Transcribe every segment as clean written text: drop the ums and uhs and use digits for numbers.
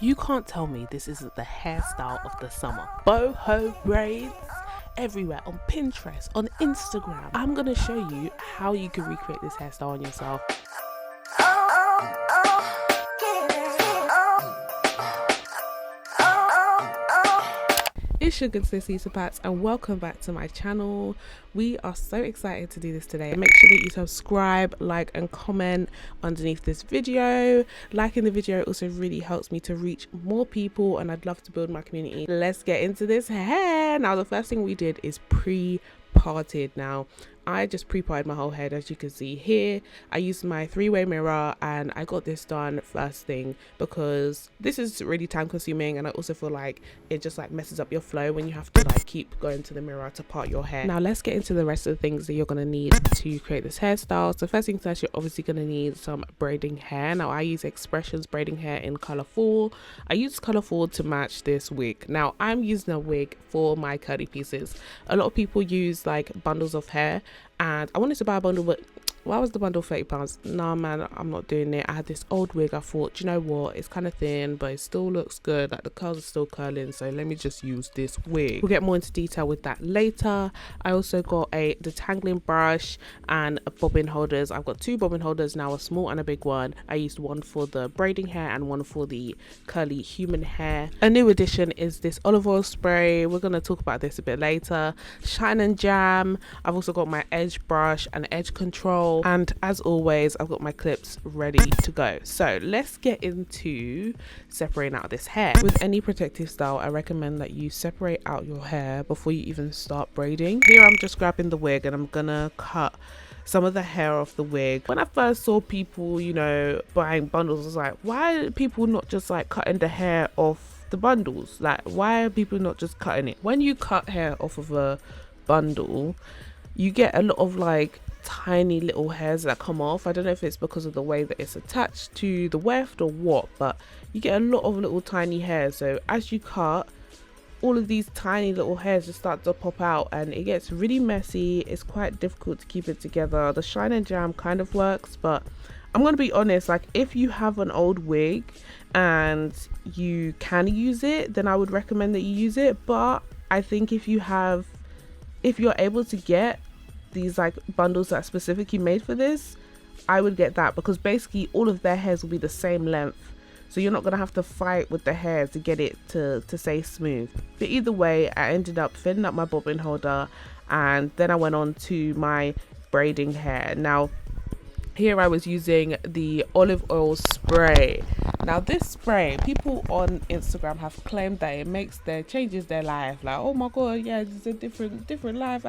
You can't tell me this isn't the hairstyle of the summer. Boho braids everywhere on Pinterest, on Instagram. I'm gonna show you how you can recreate this hairstyle on yourself. It's your good sis Patz, and welcome back to my channel. We are so excited to do this today. Make sure that you subscribe, like and comment underneath this video. Liking the video also really helps me to reach more people, and I'd love to build my community. Let's get into this hair. Now the first thing we did is pre-parted. Now I just pre-parted my whole head, as you can see here. I used my three-way mirror and I got this done first thing because this is really time consuming, and I also feel like it just like messes up your flow when you have to like keep going to the mirror to part your hair. Now let's get into the rest of the things that you're going to need to create this hairstyle. So first things first, you're obviously going to need some braiding hair. Now I use Expressions braiding hair in color 4. I use color 4 to match this wig. Now I'm using a wig for my curly pieces. A lot of people use like bundles of hair, and I wanted to buy a bundle, but why was the bundle £30? Nah man, I'm not doing it. I had this old wig. I thought, do you know what, it's kind of thin but it still looks good, like the curls are still curling, so let me just use this wig. We'll get more into detail with that later. I also got a detangling brush and bobbin holders. I've got 2 bobbin holders now, a small and a big one. I used one for the braiding hair and one for the curly human hair. A new addition is this olive oil spray. We're going to talk about this a bit later. Shine and jam. I've also got my edge brush and edge control, and as always I've got my clips ready to go. So let's get into separating out this hair. With any protective style, I recommend that you separate out your hair before you even start braiding. Here I'm just grabbing the wig and I'm gonna cut some of the hair off the wig. When I first saw people, you know, buying bundles, I was like, why are people not just like cutting the hair off the bundles? Like, why are people not just cutting it? When you cut hair off of a bundle, you get a lot of like tiny little hairs that come off. I don't know if it's because of the way that it's attached to the weft or what, but you get a lot of little tiny hairs. So as you cut, all of these tiny little hairs just start to pop out and it gets really messy. It's quite difficult to keep it together. The shine and jam kind of works, but I'm gonna be honest, like if you have an old wig and you can use it, then I would recommend that you use it. But I think if you're able to get these like bundles that are specifically made for this, I would get that, because basically all of their hairs will be the same length, so you're not gonna have to fight with the hair to get it to stay smooth. But either way, I ended up filling up my bobbin holder and then I went on to my braiding hair. Now here I was using the olive oil spray. Now this spray, people on Instagram have claimed that it changes their life. Like, oh my god, yeah, it's a different life.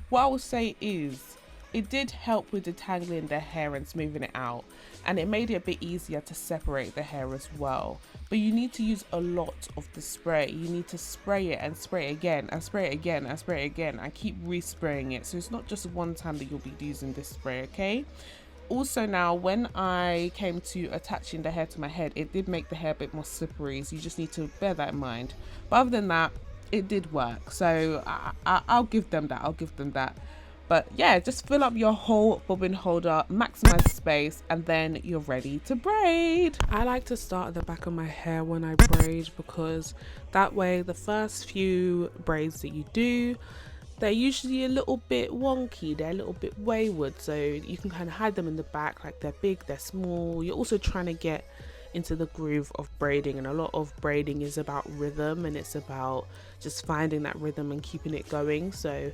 What I will say is, it did help with detangling the hair and smoothing it out, and it made it a bit easier to separate the hair as well. But you need to use a lot of the spray. You need to spray it and spray it again and spray it again and spray it again and keep respraying it. So it's not just one time that you'll be using this spray, okay? Also now, when I came to attaching the hair to my head, it did make the hair a bit more slippery, so you just need to bear that in mind. But other than that, it did work, so I'll give them that. But yeah, just fill up your whole bobbin holder, maximize space, and then you're ready to braid. I like to start at the back of my hair when I braid, because that way the first few braids that you do, they're usually a little bit wonky, they're a little bit wayward, so you can kind of hide them in the back. Like, they're big, they're small. You're also trying to get into the groove of braiding, and a lot of braiding is about rhythm, and it's about just finding that rhythm and keeping it going. So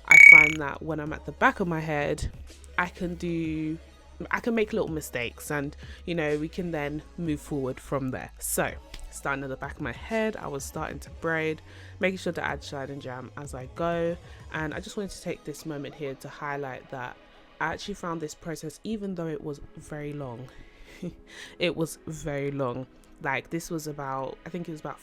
I find that when I'm at the back of my head, I can make little mistakes, and you know, we can then move forward from there. So starting at the back of my head, I was starting to braid, making sure to add shine and jam as I go. And I just wanted to take this moment here to highlight that I actually found this process, even though it was very long, it was very long. Like, this was about, I think it was about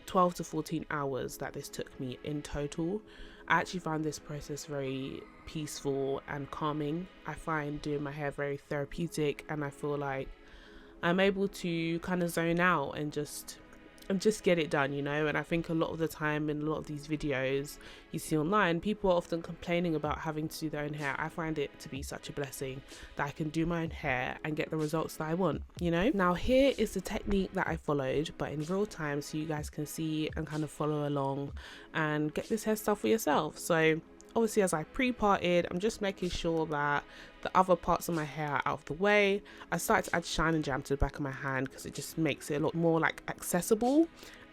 12 to 14 hours that this took me in total. I actually found this process very peaceful and calming. I find doing my hair very therapeutic, and I feel like I'm able to kind of zone out and just and just get it done, you know. And I think a lot of the time in a lot of these videos you see online, people are often complaining about having to do their own hair. I find it to be such a blessing that I can do my own hair and get the results that I want, you know. Now here is the technique that I followed, but in real time, so you guys can see and kind of follow along and get this hairstyle for yourself. So obviously, as I pre-parted, I'm just making sure that the other parts of my hair are out of the way. I started to add Shine and Jam to the back of my hand because it just makes it a lot more like accessible.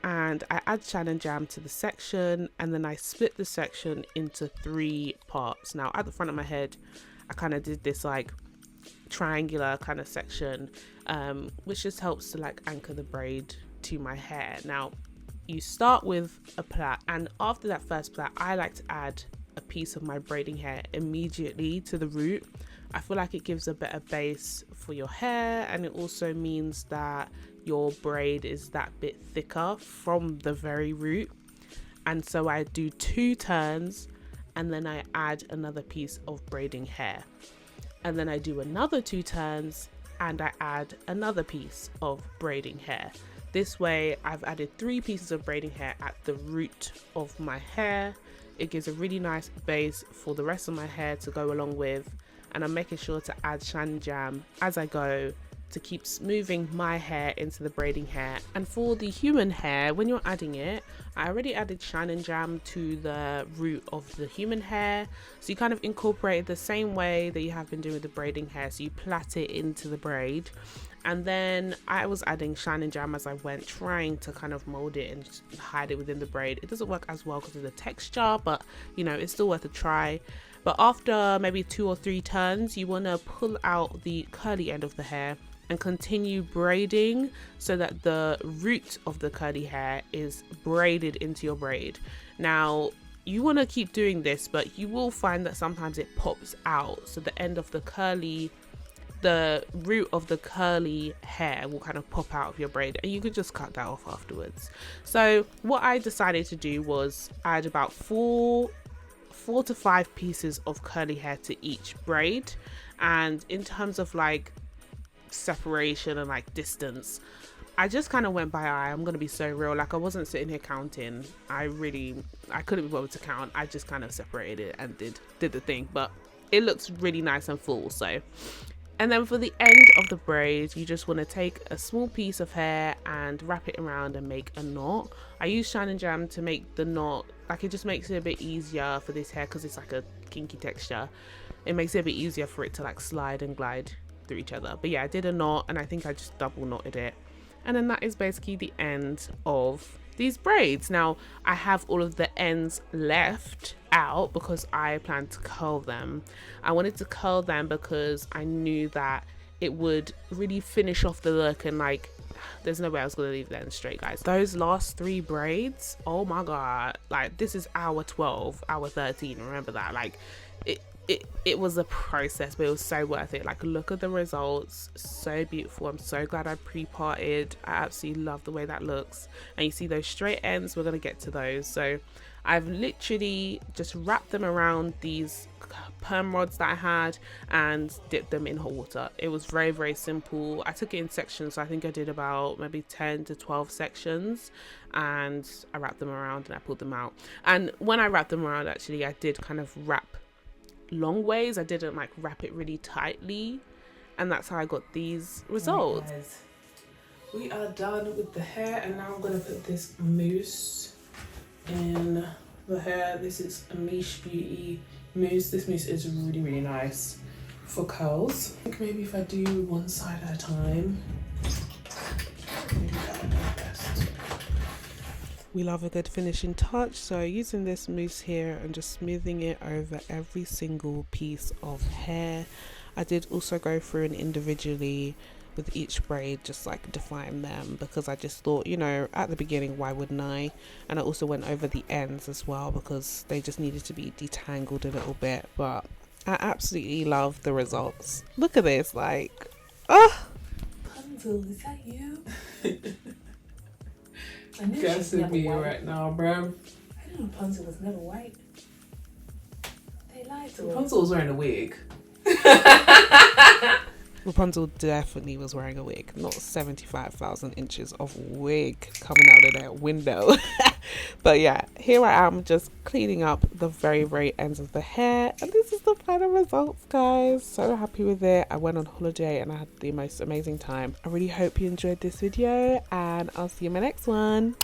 And I add Shine and Jam to the section, and then I split the section into 3 parts. Now at the front of my head, I kind of did this like triangular kind of section, which just helps to like anchor the braid to my hair. Now you start with a plait, and after that first plait, I like to add a piece of my braiding hair immediately to the root. I feel like it gives a better base for your hair, and it also means that your braid is that bit thicker from the very root. And so I do 2 turns, and then I add another piece of braiding hair, and then I do another 2 turns and I add another piece of braiding hair. This way I've added 3 pieces of braiding hair at the root of my hair. It gives a really nice base for the rest of my hair to go along with, and I'm making sure to add Shine and Jam as I go to keep smoothing my hair into the braiding hair. And for the human hair, when you're adding it, I already added Shine and Jam to the root of the human hair, so you kind of incorporate it the same way that you have been doing with the braiding hair. So you plait it into the braid, and then I was adding Shine and Jam as I went, trying to kind of mold it and just hide it within the braid. It doesn't work as well because of the texture, but you know, it's still worth a try. But after maybe 2 or 3 turns, you want to pull out the curly end of the hair and continue braiding so that the root of the curly hair is braided into your braid. Now you want to keep doing this, but you will find that sometimes it pops out, so the end of the root of the curly hair will kind of pop out of your braid, and you could just cut that off afterwards. So what I decided to do was add about 4 to 5 pieces of curly hair to each braid. And in terms of like separation and like distance, I just kind of went by eye. I'm gonna be so real, like I wasn't sitting here counting. I couldn't be bothered to count. I just kind of separated it and did the thing, but it looks really nice and full. So, and then for the end of the braid, you just want to take a small piece of hair and wrap it around and make a knot. I use Shine and Jam to make the knot, like it just makes it a bit easier for this hair because it's like a kinky texture. It makes it a bit easier for it to like slide and glide through each other. But yeah, I did a knot, and I think I just double knotted it, and then that is basically the end of these braids. Now I have all of the ends left out because I plan to curl them. I wanted to curl them because I knew that it would really finish off the look, and like there's no way I was gonna leave the ends straight, guys. Those last 3 braids, oh my god, like this is hour 12, hour 13, remember that. Like it was a process, but it was so worth it. Like look at the results, so beautiful. I'm so glad I pre-parted. I absolutely love the way that looks, and you see those straight ends, we're gonna get to those. So I've literally just wrapped them around these perm rods that I had and dipped them in hot water. It was very, very simple. I took it in sections, so I think I did about maybe 10 to 12 sections, and I wrapped them around and I pulled them out. And when I wrapped them around, actually I did kind of wrap long ways. I didn't like wrap it really tightly, and that's how I got these results. Right, guys, we are done with the hair, and now I'm going to put this mousse in the hair. This is a Miche Beauty mousse. This mousse is really, really nice for curls. I think maybe if I do one side at a time, maybe that would be best. We love a good finishing touch, so using this mousse here and just smoothing it over every single piece of hair. I did also go through and individually with each braid just like define them, because I just thought, you know, at the beginning, why wouldn't I? And I also went over the ends as well because they just needed to be detangled a little bit. But I absolutely love the results. Look at this, like, oh, Punzel, is that you? Guess it'd be right now, bro. I didn't know Punzel was never white. They lied to her. Punzel was wearing a wig. Rapunzel definitely was wearing a wig, not 75,000 inches of wig coming out of that window. But yeah, here I am just cleaning up the very ends of the hair, and this is the final results, guys. So happy with it. I went on holiday and I had the most amazing time. I really hope you enjoyed this video, and I'll see you in my next one.